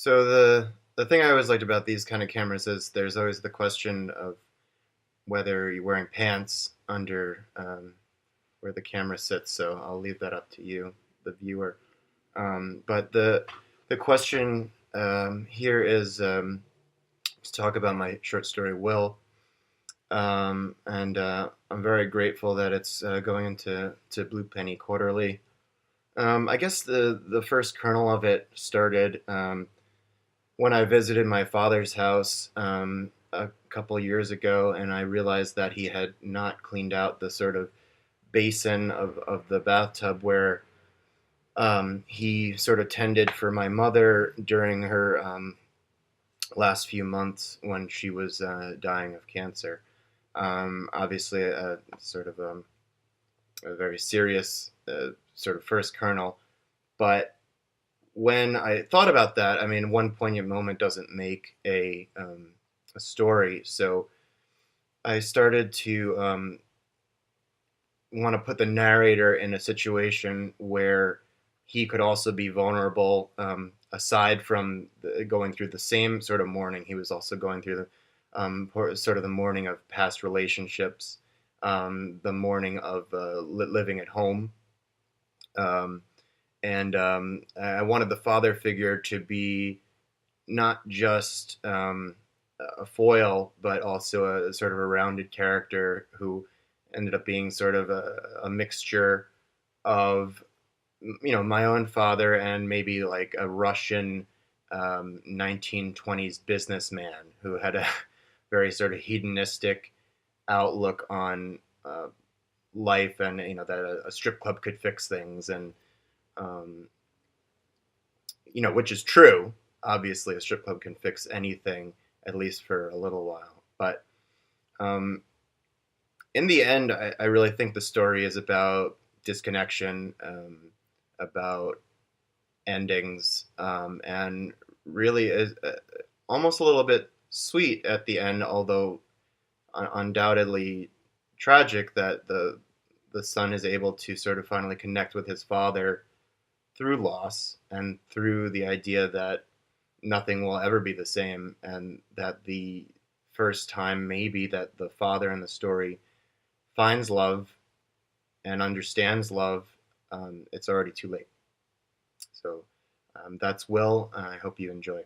So the thing I always liked about these kind of cameras is there's always the question of whether you're wearing pants under where the camera sits. So I'll leave that up to you, the viewer. But the question here is to talk about my short story Will, and I'm very grateful that it's going into Blue Penny Quarterly. I guess the first kernel of it started. When I visited my father's house a couple years ago, and I realized that he had not cleaned out the sort of basin of the bathtub where he sort of tended for my mother during her last few months when she was dying of cancer. Obviously, sort of a very serious sort of first kernel, but when I thought about that, I mean, one poignant moment doesn't make a story. So I started to want to put the narrator in a situation where he could also be vulnerable. Aside from going through the same sort of mourning, he was also going through the sort of the mourning of past relationships, the mourning of living at home. Um, and I wanted the father figure to be not just a foil, but also a sort of a rounded character who ended up being sort of a mixture of my own father and maybe like a Russian 1920s businessman who had a very sort of hedonistic outlook on life, and that a strip club could fix things, and um, which is true. Obviously, a strip club can fix anything, at least for a little while. But um, in the end, I really think the story is about disconnection, about endings, and really is almost a little bit sweet at the end, although undoubtedly tragic that the son is able to sort of finally connect with his father through loss and through the idea that nothing will ever be the same, and that the first time maybe that the father in the story finds love and understands love, it's already too late. So that's Will. I hope you enjoy.